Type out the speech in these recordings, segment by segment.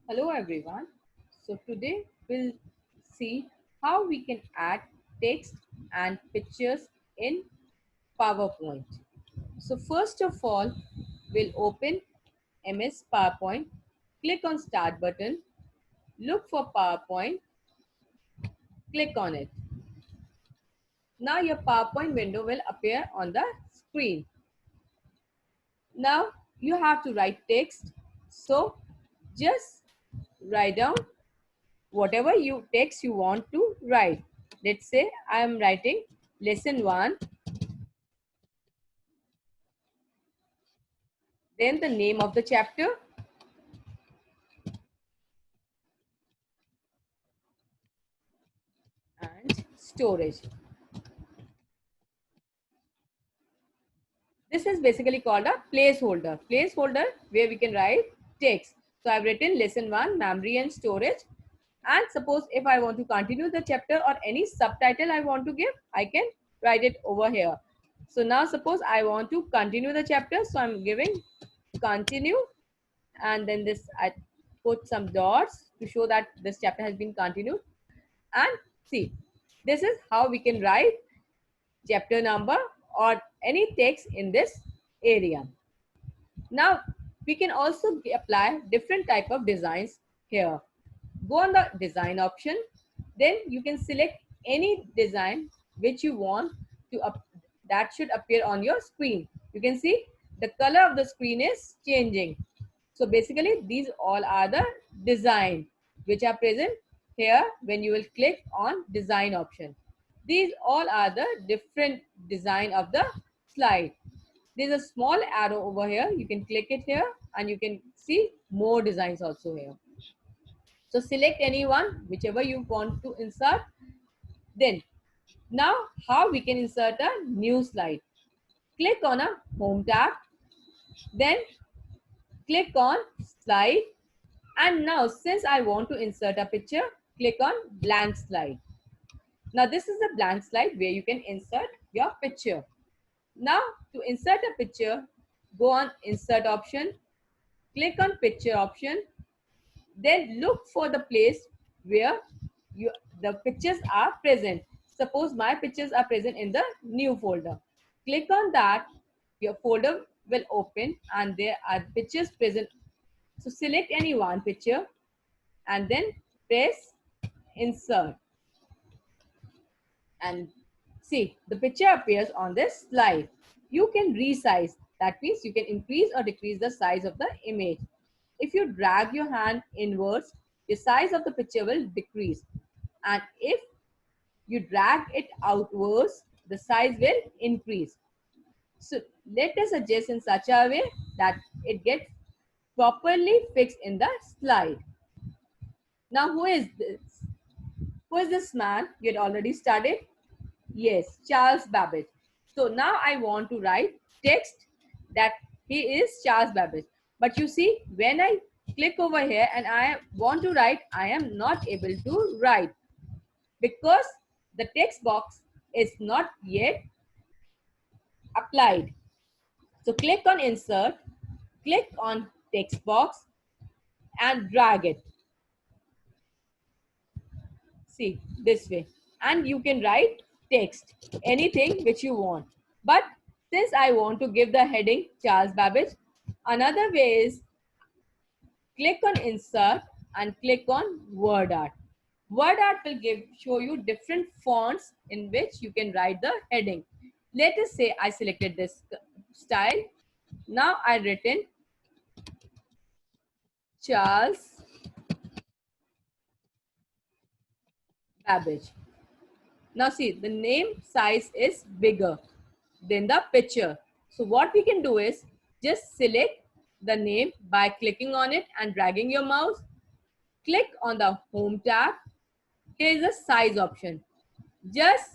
Hello everyone. So today we'll see how we can add text and pictures in PowerPoint. So first of all, we'll open MS PowerPoint, click on Start button, look for PowerPoint, click on it. Now your PowerPoint window will appear on the screen. Now you have to write text. So just write down whatever you text you want to write. Let's say I am writing lesson 1, then the name of the chapter and storage. This is basically called a placeholder. Placeholder where we can write text. So I've written lesson 1, memory and storage. And suppose if I want to continue the chapter or any subtitle I want to give, I can write it over here. So now suppose I want to continue the chapter. So I'm giving continue, and then this I put some dots to show that this chapter has been continued. And see, this is how we can write chapter number or any text in this area. Now we can also apply different type of designs here. Go on the design option, then you can select any design which you want to that should appear on your screen. You can see the color of the screen is changing. So basically these all are the design which are present here when you will click on design option. These all are the different design of the slide. There's a small arrow over here. You can click it here and you can see more designs also here. So select any one, whichever you want to insert. Then now how we can insert a new slide. Click on a home tab, then click on slide, and now since I want to insert a picture, click on blank slide. Now this is a blank slide where you can insert your picture. Now to insert a picture, go on insert option, click on picture option, then look for the place where the pictures are present. Suppose my pictures are present in the new folder. Click on that, your folder will open and there are pictures present. So select any one picture and then press insert, and see the picture appears on this slide. You can resize, that means you can increase or decrease the size of the image. If you drag your hand inwards, the size of the picture will decrease, and if you drag it outwards, the size will increase. So let us adjust in such a way that it gets properly fixed in the slide. Now who is this? Who is this man? You had already studied. Yes, Charles Babbage. So now I want to write text that he is Charles Babbage. But you see, when I click over here and I want to write, I am not able to write because the text box is not yet applied. So click on insert, click on text box and drag it. See, this way. And you can write text, anything which you want. But since I want to give the heading Charles Babbage, another way is click on insert and click on word art. Word art will show you different fonts in which you can write the heading. Let us say I selected this style. Now I written Charles Babbage. Now see, the name size is bigger than the picture. So what we can do is just select the name by clicking on it and dragging your mouse. Click on the home tab. Here is the size option. Just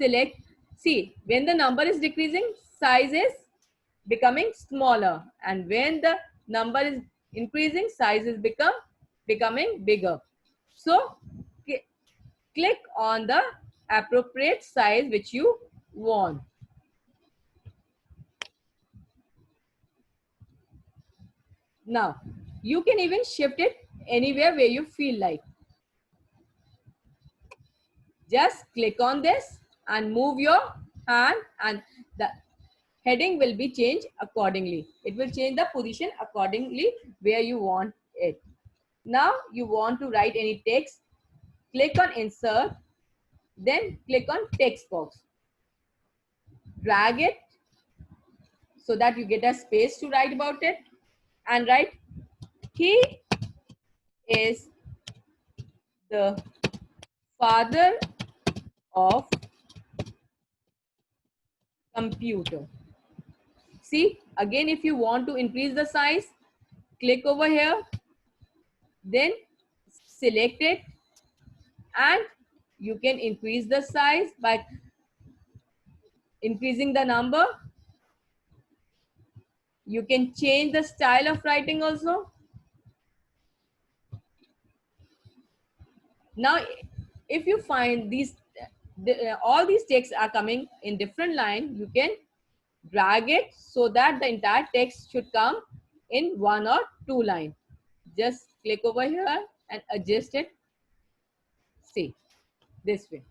select, see, when the number is decreasing, size is becoming smaller, and when the number is increasing, size is becoming bigger. So click on the appropriate size which you want. Now you can even shift it anywhere where you feel like. Just click on this and move your hand, and the heading will be changed accordingly. It will change the position accordingly where you want it. Now you want to write any text, click on insert, then click on text box. Drag it so that you get a space to write about it, and write, he is the father of computer. See, again, if you want to increase the size, click over here, then select it, and you can increase the size by increasing the number. You can change the style of writing also. Now, if you find all these texts are coming in different line, you can drag it so that the entire text should come in 1 or 2 line. Just click over here and adjust it. See, this way.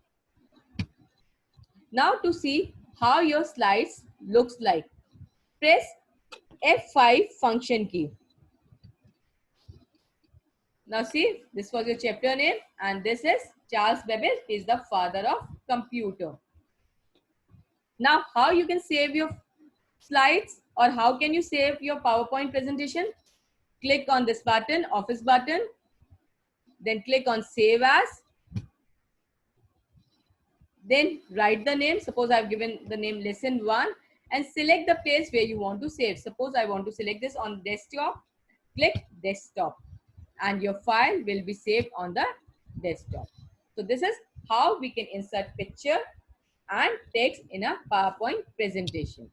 Now to see how your slides looks like, press F5 function key. Now see, this was your chapter name, and this is Charles Babbage is the father of computer. Now how you can save your slides, or how can you save your PowerPoint presentation? Click on this button, office button, then click on save as, then write the name. Suppose I've given the name lesson 1, and select the place where you want to save. Suppose I want to select this on desktop, click desktop, and your file will be saved on the desktop. So this is how we can insert picture and text in a PowerPoint presentation.